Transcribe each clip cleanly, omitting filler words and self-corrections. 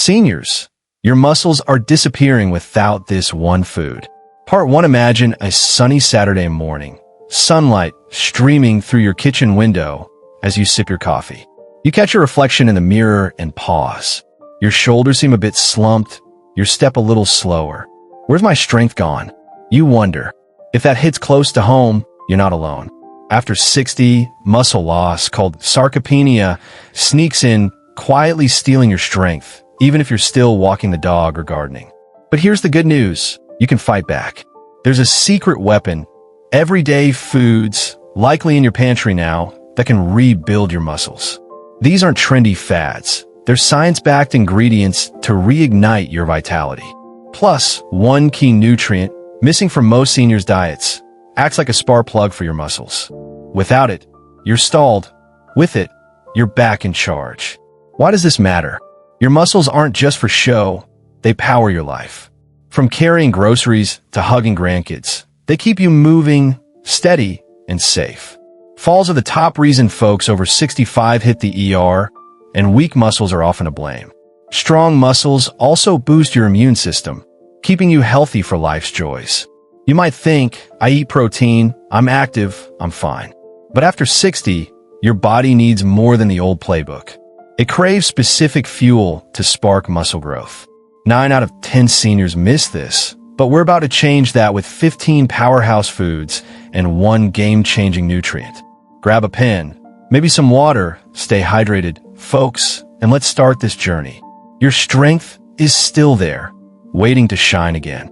Seniors, your muscles are disappearing without this one food. Part 1. Imagine a sunny Saturday morning. Sunlight streaming through your kitchen window as you sip your coffee. You catch your reflection in the mirror and pause. Your shoulders seem a bit slumped, your step a little slower. Where's my strength gone? You wonder. If that hits close to home, you're not alone. After 60, muscle loss, called sarcopenia, sneaks in, quietly stealing your strength, even if you're still walking the dog or gardening. But here's the good news. You can fight back. There's a secret weapon, everyday foods, likely in your pantry now, that can rebuild your muscles. These aren't trendy fads. They're science-backed ingredients to reignite your vitality. Plus, one key nutrient, missing from most seniors' diets, acts like a spark plug for your muscles. Without it, you're stalled. With it, you're back in charge. Why does this matter? Your muscles aren't just for show, they power your life. From carrying groceries to hugging grandkids, they keep you moving, steady, and safe. Falls are the top reason folks over 65 hit the ER, and weak muscles are often to blame. Strong muscles also boost your immune system, keeping you healthy for life's joys. You might think, I eat protein, I'm active, I'm fine. But after 60, your body needs more than the old playbook. It craves specific fuel to spark muscle growth. 9 out of 10 seniors miss this, but we're about to change that with 15 powerhouse foods and one game-changing nutrient. Grab a pen, maybe some water, stay hydrated, folks, and let's start this journey. Your strength is still there, waiting to shine again.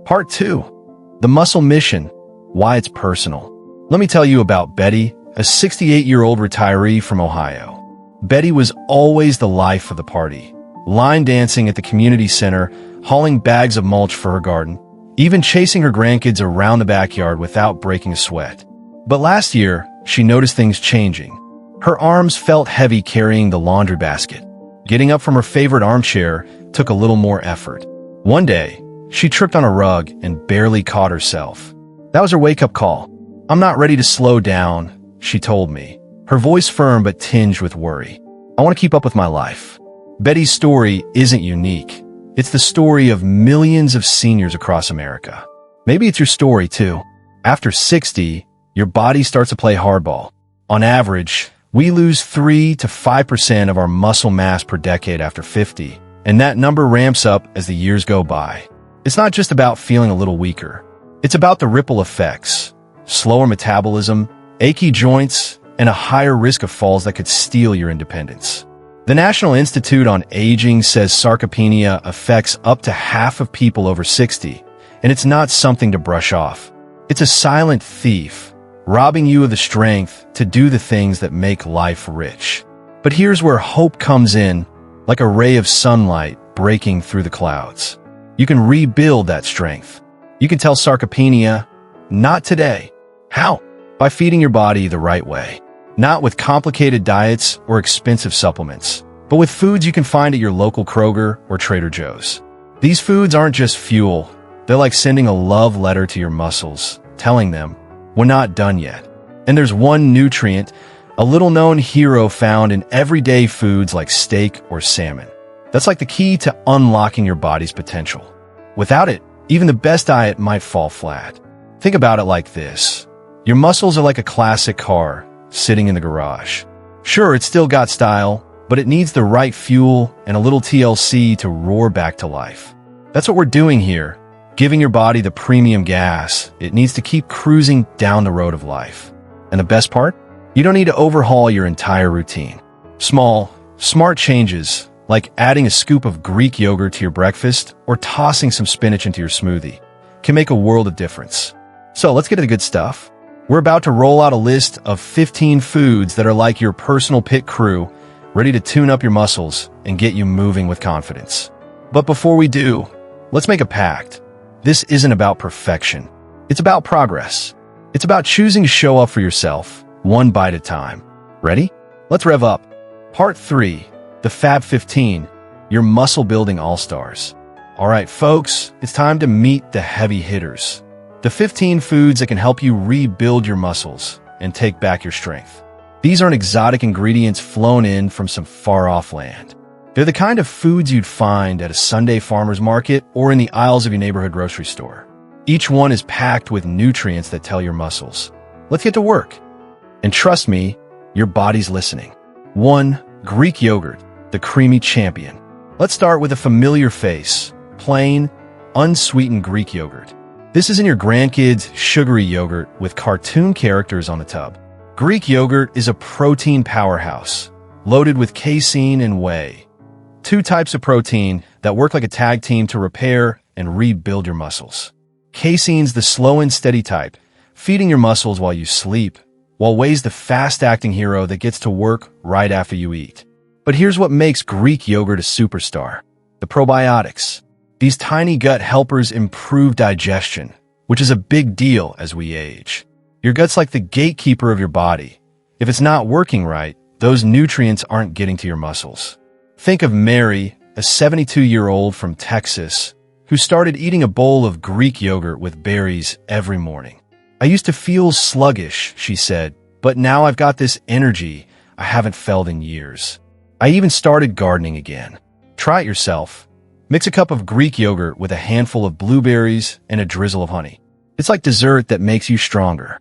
Part 2. The Muscle Mission, why it's personal. Let me tell you about Betty, a 68-year-old retiree from Ohio. Betty was always the life of the party, line dancing at the community center, hauling bags of mulch for her garden, even chasing her grandkids around the backyard without breaking a sweat. But last year, she noticed things changing. Her arms felt heavy carrying the laundry basket. Getting up from her favorite armchair took a little more effort. One day, she tripped on a rug and barely caught herself. That was her wake-up call. "I'm not ready to slow down," she told me, her voice firm but tinged with worry. "I want to keep up with my life." Betty's story isn't unique. It's the story of millions of seniors across America. Maybe it's your story too. After 60, your body starts to play hardball. On average, we lose 3 to 5% of our muscle mass per decade after 50, and that number ramps up as the years go by. It's not just about feeling a little weaker. It's about the ripple effects, slower metabolism, achy joints, and a higher risk of falls that could steal your independence. The National Institute on Aging says sarcopenia affects up to half of people over 60, and it's not something to brush off. It's a silent thief, robbing you of the strength to do the things that make life rich. But here's where hope comes in, like a ray of sunlight breaking through the clouds. You can rebuild that strength. You can tell sarcopenia, not today. How? By feeding your body the right way. Not with complicated diets or expensive supplements, but with foods you can find at your local Kroger or Trader Joe's. These foods aren't just fuel. They're like sending a love letter to your muscles, telling them, we're not done yet. And there's one nutrient, a little-known hero found in everyday foods like steak or salmon. That's like the key to unlocking your body's potential. Without it, even the best diet might fall flat. Think about it like this. Your muscles are like a classic car sitting in the garage. Sure, it's still got style, but it needs the right fuel and a little TLC to roar back to life. That's what we're doing here, giving your body the premium gas it needs to keep cruising down the road of life. And the best part? You don't need to overhaul your entire routine. Small, smart changes, like adding a scoop of Greek yogurt to your breakfast or tossing some spinach into your smoothie, can make a world of difference. So let's get to the good stuff. We're about to roll out a list of 15 foods that are like your personal pit crew, ready to tune up your muscles and get you moving with confidence. But before we do, let's make a pact. This isn't about perfection. It's about progress. It's about choosing to show up for yourself, one bite at a time. Ready? Let's rev up. Part 3, the Fab 15, your muscle-building all-stars. All right, folks, it's time to meet the heavy hitters. The 15 foods that can help you rebuild your muscles and take back your strength. These aren't exotic ingredients flown in from some far-off land. They're the kind of foods you'd find at a Sunday farmer's market or in the aisles of your neighborhood grocery store. Each one is packed with nutrients that tell your muscles, let's get to work. And trust me, your body's listening. 1. Greek yogurt, the creamy champion. Let's start with a familiar face, plain, unsweetened Greek yogurt. This isn't your grandkids' sugary yogurt with cartoon characters on the tub. Greek yogurt is a protein powerhouse, loaded with casein and whey, two types of protein that work like a tag team to repair and rebuild your muscles. Casein's the slow and steady type, feeding your muscles while you sleep, while whey's the fast-acting hero that gets to work right after you eat. But here's what makes Greek yogurt a superstar: the probiotics. These tiny gut helpers improve digestion, which is a big deal as we age. Your gut's like the gatekeeper of your body. If it's not working right, those nutrients aren't getting to your muscles. Think of Mary, a 72-year-old from Texas, who started eating a bowl of Greek yogurt with berries every morning. I used to feel sluggish, she said, but now I've got this energy I haven't felt in years. I even started gardening again. Try it yourself. Mix a cup of Greek yogurt with a handful of blueberries and a drizzle of honey. It's like dessert that makes you stronger.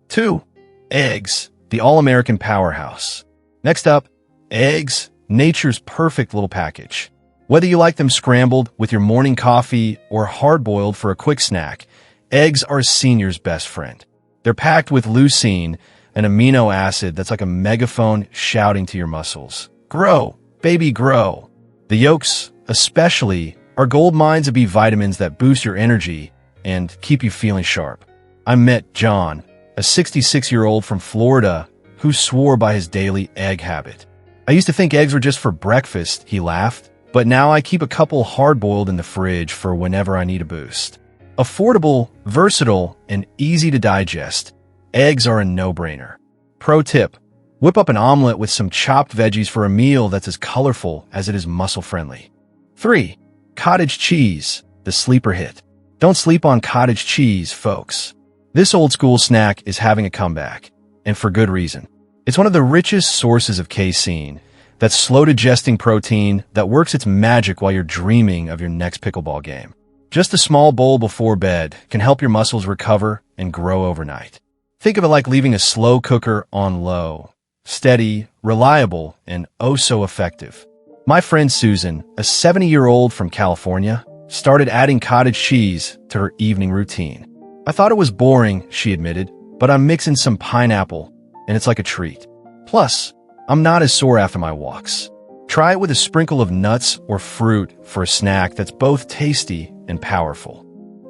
2. Eggs, the all-American powerhouse. Next up, eggs, nature's perfect little package. Whether you like them scrambled with your morning coffee or hard-boiled for a quick snack, eggs are a senior's best friend. They're packed with leucine, an amino acid that's like a megaphone shouting to your muscles. Grow, baby, grow. The yolks, especially, are gold mines of B vitamins that boost your energy and keep you feeling sharp. I met John, a 66-year-old from Florida who swore by his daily egg habit. I used to think eggs were just for breakfast, he laughed, but now I keep a couple hard-boiled in the fridge for whenever I need a boost. Affordable, versatile, and easy to digest, eggs are a no-brainer. Pro tip: whip up an omelet with some chopped veggies for a meal that's as colorful as it is muscle-friendly. 3. Cottage cheese, the sleeper hit. Don't sleep on cottage cheese, folks. This old-school snack is having a comeback, and for good reason. It's one of the richest sources of casein, that slow-digesting protein that works its magic while you're dreaming of your next pickleball game. Just a small bowl before bed can help your muscles recover and grow overnight. Think of it like leaving a slow cooker on low. Steady, reliable, and oh so effective. My friend Susan, a 70-year-old from California, started adding cottage cheese to her evening routine. I thought it was boring, she admitted, but I'm mixing some pineapple, and it's like a treat. Plus, I'm not as sore after my walks. Try it with a sprinkle of nuts or fruit for a snack that's both tasty and powerful.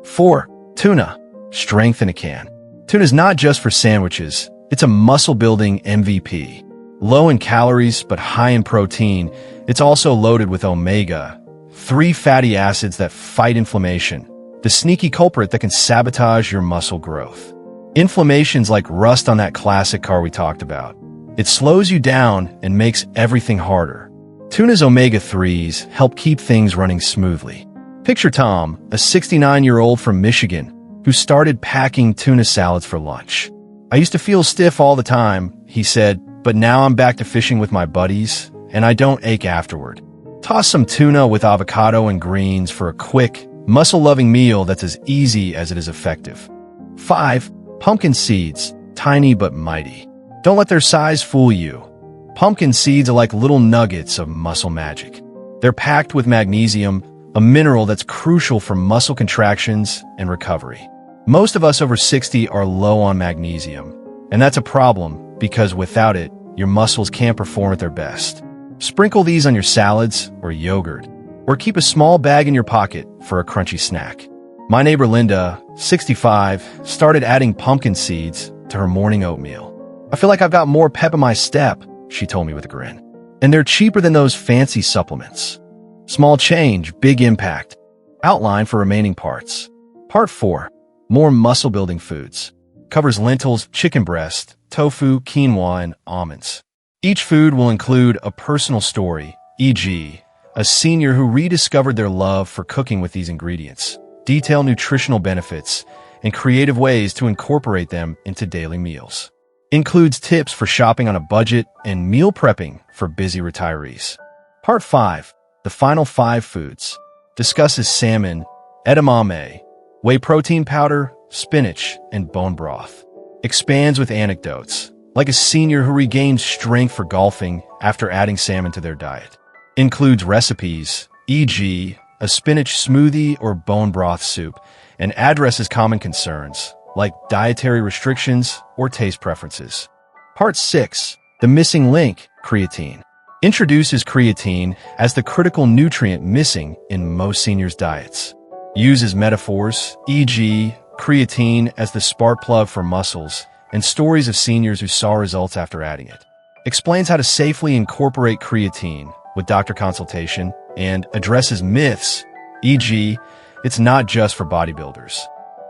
4. Tuna, strength in a can. Tuna's not just for sandwiches, it's a muscle-building MVP. Low in calories but high in protein, it's also loaded with omega-3 fatty acids that fight inflammation, the sneaky culprit that can sabotage your muscle growth. Inflammation's like rust on that classic car we talked about. It slows you down and makes everything harder. Tuna's omega-3s help keep things running smoothly. Picture Tom, a 69-year-old from Michigan, who started packing tuna salads for lunch. I used to feel stiff all the time, he said, but now I'm back to fishing with my buddies, and I don't ache afterward. Toss some tuna with avocado and greens for a quick, muscle-loving meal that's as easy as it is effective. 5. Pumpkin seeds, tiny but mighty. Don't let their size fool you. Pumpkin seeds are like little nuggets of muscle magic. They're packed with magnesium, a mineral that's crucial for muscle contractions and recovery. Most of us over 60 are low on magnesium, and that's a problem because without it, your muscles can't perform at their best. Sprinkle these on your salads or yogurt, or keep a small bag in your pocket for a crunchy snack. My neighbor Linda, 65, started adding pumpkin seeds to her morning oatmeal. I feel like I've got more pep in my step, she told me with a grin. And they're cheaper than those fancy supplements. Small change, big impact. Outline for remaining parts. Part 4. More muscle-building foods. Covers lentils, chicken breast, tofu, quinoa, and almonds. Each food will include a personal story, e.g., a senior who rediscovered their love for cooking with these ingredients, detail nutritional benefits, and creative ways to incorporate them into daily meals. Includes tips for shopping on a budget and meal prepping for busy retirees. Part 5. The final 5 foods. Discusses salmon, edamame, whey protein powder, spinach, and bone broth. Expands with anecdotes, like a senior who regained strength for golfing after adding salmon to their diet. Includes recipes, e.g., a spinach smoothie or bone broth soup, and addresses common concerns, like dietary restrictions or taste preferences. Part 6. The missing link, creatine. Introduces creatine as the critical nutrient missing in most seniors' diets. Uses metaphors, e.g., creatine as the spark plug for muscles, and stories of seniors who saw results after adding it. Explains how to safely incorporate creatine with doctor consultation, and addresses myths, e.g., it's not just for bodybuilders.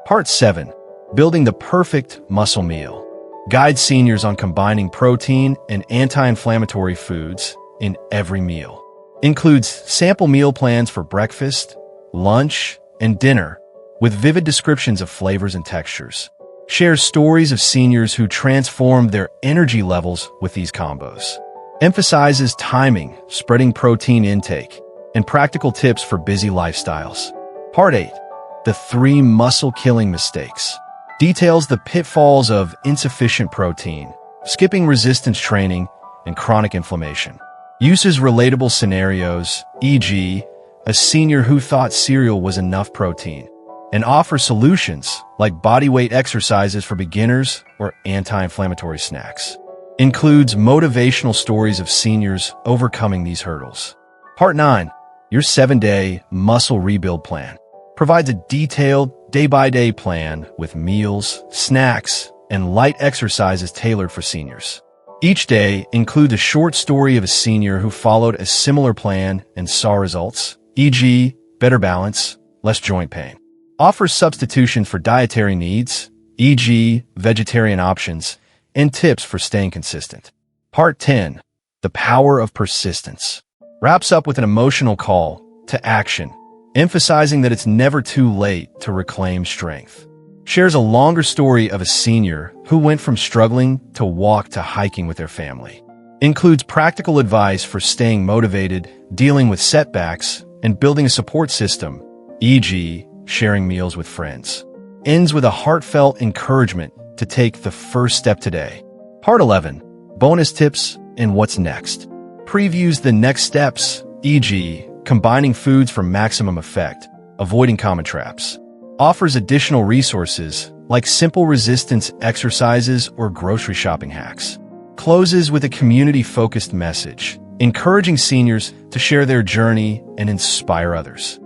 Part 7. Building the perfect muscle meal. Guides seniors on combining protein and anti-inflammatory foods in every meal. Includes sample meal plans for breakfast, lunch, and dinner, with vivid descriptions of flavors and textures. Shares stories of seniors who transformed their energy levels with these combos. Emphasizes timing, spreading protein intake, and practical tips for busy lifestyles. Part 8. The 3 muscle-killing mistakes. Details the pitfalls of insufficient protein, skipping resistance training, and chronic inflammation. Uses relatable scenarios, e.g., a senior who thought cereal was enough protein, and offers solutions like bodyweight exercises for beginners or anti-inflammatory snacks. Includes motivational stories of seniors overcoming these hurdles. Part 9. Your 7-day muscle rebuild plan. Provides a detailed day-by-day plan with meals, snacks, and light exercises tailored for seniors. Each day includes a short story of a senior who followed a similar plan and saw results, e.g., better balance, less joint pain. Offers substitutions for dietary needs, e.g., vegetarian options, and tips for staying consistent. Part 10. The power of persistence. Wraps up with an emotional call to action, emphasizing that it's never too late to reclaim strength. Shares a longer story of a senior who went from struggling to walk to hiking with their family. Includes practical advice for staying motivated, dealing with setbacks, and building a support system, e.g., sharing meals with friends. Ends with a heartfelt encouragement to take the first step today. Part 11. Bonus tips and what's next. Previews the next steps, e.g., combining foods for maximum effect, avoiding common traps. Offers additional resources like simple resistance exercises or grocery shopping hacks. Closes with a community-focused message, encouraging seniors to share their journey and inspire others.